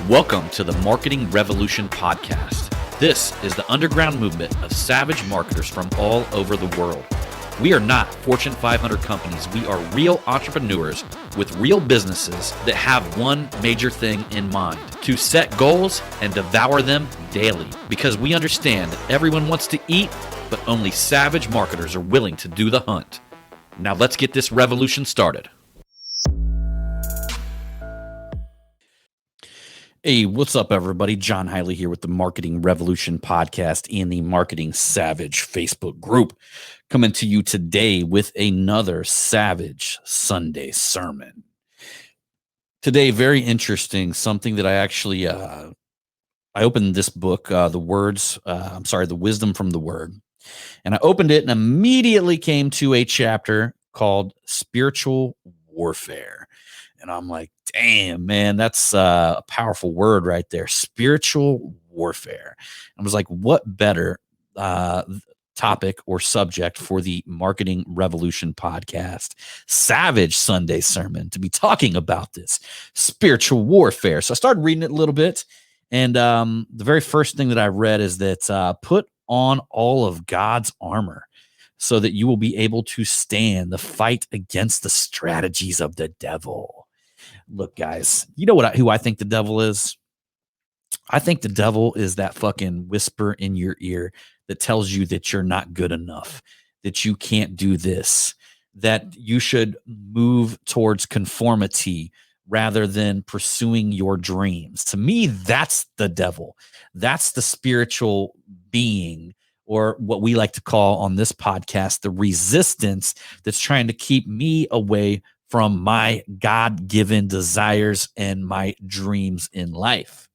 Welcome to the Marketing Revolution Podcast. This is the underground movement of savage marketers from all over the world. We are not Fortune 500 companies. We are real entrepreneurs with real businesses that have one major thing in mind: to set goals and devour them daily. Because we understand that everyone wants to eat, but only savage marketers are willing to do the hunt. Now let's get this revolution started. Hey, what's up, everybody? John Hiley here with the Marketing Revolution Podcast and the Marketing Savage Facebook group, coming to you today with another Savage Sunday sermon. Today, very interesting, something that I actually, I opened this book, The Wisdom from the Word, and I opened it and immediately came to a chapter called Spiritual Warfare. And I'm like, damn, man, that's a powerful word right there. Spiritual warfare. I was like, what better topic or subject for the Marketing Revolution Podcast Savage Sunday sermon to be talking about this spiritual warfare. So I started reading it a little bit. And the very first thing that I read is that put on all of God's armor so that you will be able to stand the fight against the strategies of the devil. Look, guys, you know who I think the devil is? I think the devil is that fucking whisper in your ear that tells you that you're not good enough, that you can't do this, that you should move towards conformity rather than pursuing your dreams. To me, that's the devil. That's the spiritual being, or what we like to call on this podcast, the resistance that's trying to keep me away from my God-given desires and my dreams in life.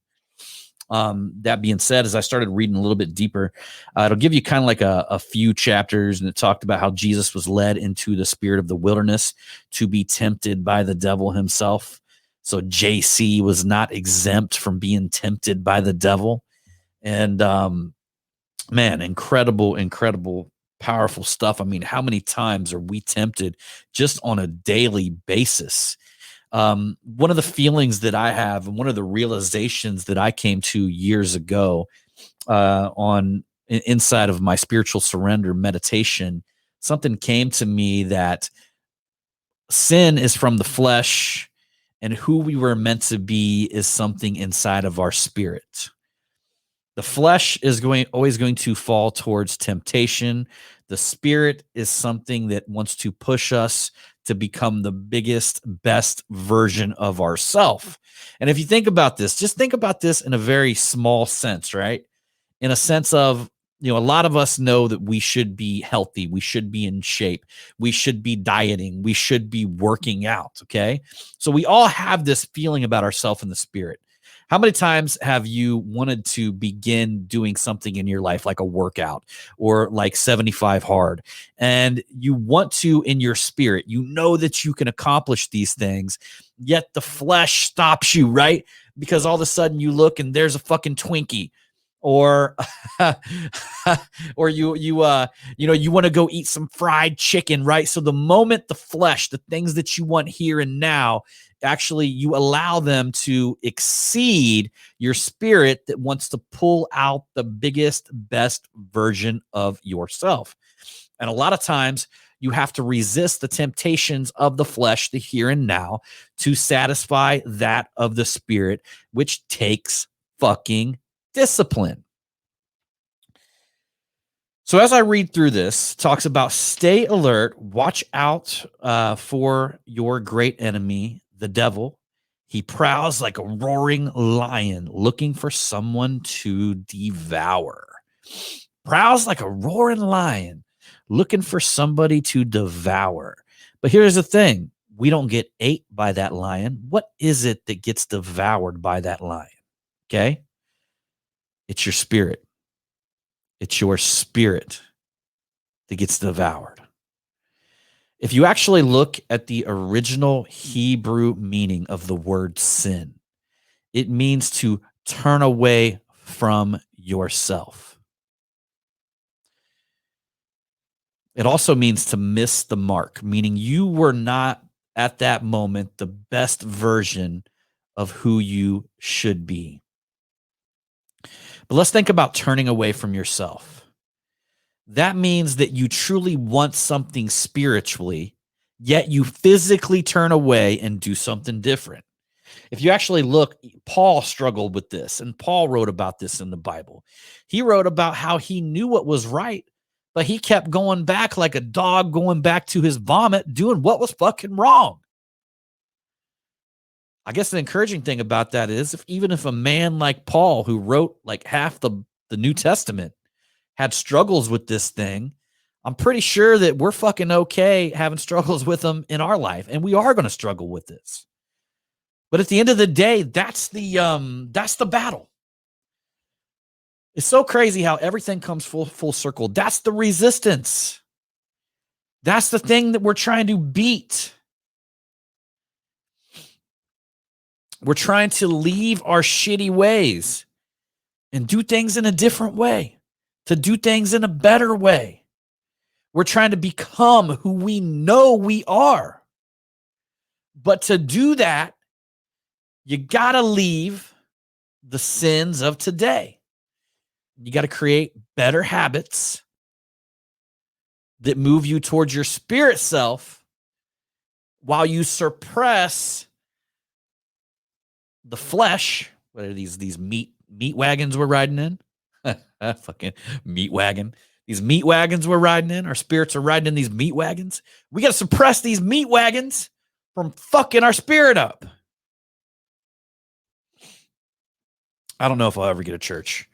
That being said, as I started reading a little bit deeper, it'll give you kind of like a few chapters, and it talked about how Jesus was led into the spirit of the wilderness to be tempted by the devil himself. So JC was not exempt from being tempted by the devil. And man, incredible, powerful stuff. I mean, how many times are we tempted just on a daily basis? One of the feelings that I have, and one of the realizations that I came to years ago inside of my spiritual surrender meditation, something came to me that sin is from the flesh, and who we were meant to be is something inside of our spirit. The flesh is always going to fall towards temptation. The spirit is something that wants to push us to become the biggest, best version of ourselves. And if you think about this, just think about this in a very small sense, right? In a sense of, a lot of us know that we should be healthy. We should be in shape. We should be dieting. We should be working out. Okay. So we all have this feeling about ourselves in the spirit. How many times have you wanted to begin doing something in your life, like a workout or like 75 hard, and you want to, in your spirit, you know that you can accomplish these things, yet the flesh stops you, right? Because all of a sudden you look and there's a fucking Twinkie, or or you want to go eat some fried chicken, right? So the moment the flesh, the things that you want here and now, actually you allow them to exceed your spirit that wants to pull out the biggest, best version of yourself. And a lot of times you have to resist the temptations of the flesh, the here and now, to satisfy that of the spirit, which takes fucking discipline. So as I read through this, talks about stay alert, watch out for your great enemy, the devil. He prowls like a roaring lion looking for someone to devour. Prowls like a roaring lion looking for somebody to devour. But here's the thing. We don't get ate by that lion. What is it that gets devoured by that lion? Okay? It's your spirit. It's your spirit that gets devoured. If you actually look at the original Hebrew meaning of the word sin, it means to turn away from yourself. It also means to miss the mark, meaning you were not at that moment the best version of who you should be. But let's think about turning away from yourself. That means that you truly want something spiritually, yet you physically turn away and do something different. If you actually look, Paul struggled with this, and Paul wrote about this in the Bible. He wrote about how he knew what was right, but he kept going back like a dog going back to his vomit, doing what was fucking wrong. I guess the encouraging thing about that is even if a man like Paul, who wrote like half the New Testament, had struggles with this thing, I'm pretty sure that we're fucking okay having struggles with them in our life, and we are going to struggle with this. But at the end of the day, that's the battle. It's so crazy how everything comes full circle. That's the resistance. That's the thing that we're trying to beat. We're trying to leave our shitty ways and do things in a different way, to do things in a better way. We're trying to become who we know we are. But to do that, you got to leave the sins of today. You got to create better habits that move you towards your spirit self while you suppress the flesh. What are these meat wagons we're riding in? Fucking meat wagon. These meat wagons we're riding in. Our spirits are riding in these meat wagons. We got to suppress these meat wagons from fucking our spirit up. I don't know if I'll ever get a church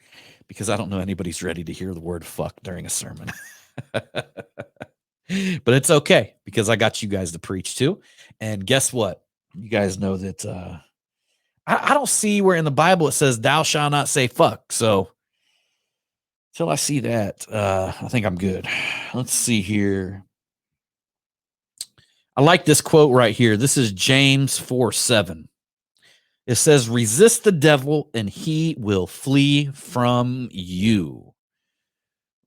because I don't know anybody's ready to hear the word fuck during a sermon. But it's okay because I got you guys to preach too. And guess what? You guys know that I don't see where in the Bible it says thou shalt not say fuck. So till I see that, I think I'm good. Let's see here. I like this quote right here. This is James 4:7. It says, resist the devil and he will flee from you.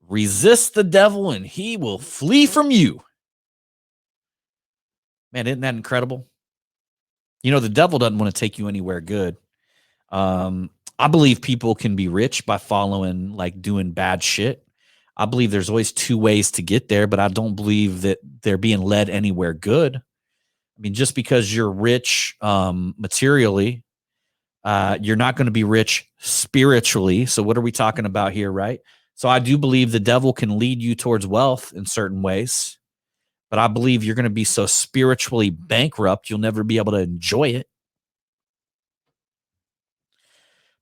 Resist the devil and he will flee from you. Man, isn't that incredible? You know, the devil doesn't want to take you anywhere good. I believe people can be rich by following, like doing bad shit. I believe there's always two ways to get there, but I don't believe that they're being led anywhere good. I mean, just because you're rich materially, you're not going to be rich spiritually. So what are we talking about here, right? So I do believe the devil can lead you towards wealth in certain ways, but I believe you're going to be so spiritually bankrupt, you'll never be able to enjoy it.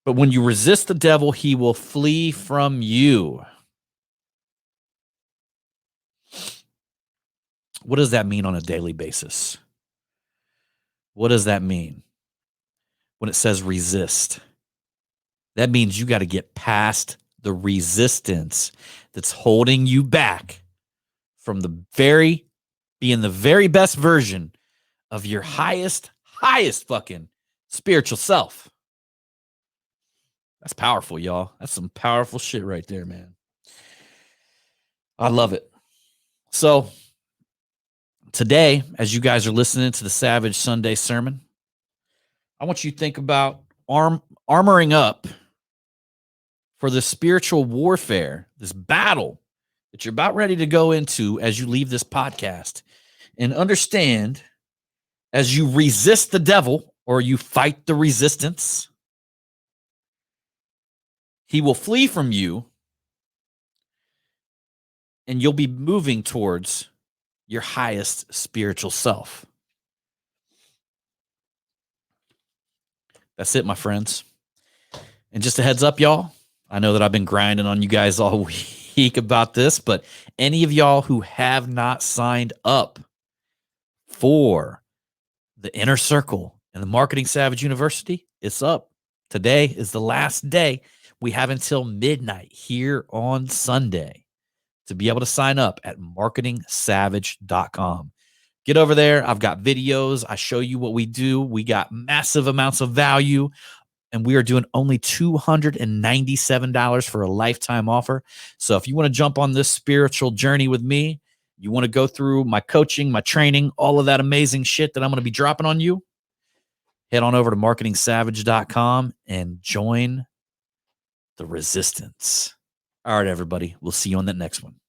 But when you resist the devil, he will flee from you. What does that mean on a daily basis? What does that mean when it says resist? That means you got to get past the resistance that's holding you back from being the very best version of your highest fucking spiritual self. That's powerful, y'all. That's some powerful shit right there, man. I love it. So today, as you guys are listening to the Savage Sunday sermon, I want you to think about armoring up for the spiritual warfare, this battle that you're about ready to go into as you leave this podcast. And understand, as you resist the devil or you fight the resistance, he will flee from you and you'll be moving towards your highest spiritual self. That's it, my friends. And just a heads up, y'all, I know that I've been grinding on you guys all week about this, but any of y'all who have not signed up for the Inner Circle and the Marketing Savage University, it's up. Today is the last day. We have until midnight here on Sunday to be able to sign up at marketingsavage.com. Get over there. I've got videos. I show you what we do. We got massive amounts of value, and we are doing only $297 for a lifetime offer. So if you want to jump on this spiritual journey with me, you want to go through my coaching, my training, all of that amazing shit that I'm going to be dropping on you, Head on over to marketingsavage.com and join the resistance. All right, everybody. We'll see you on that next one.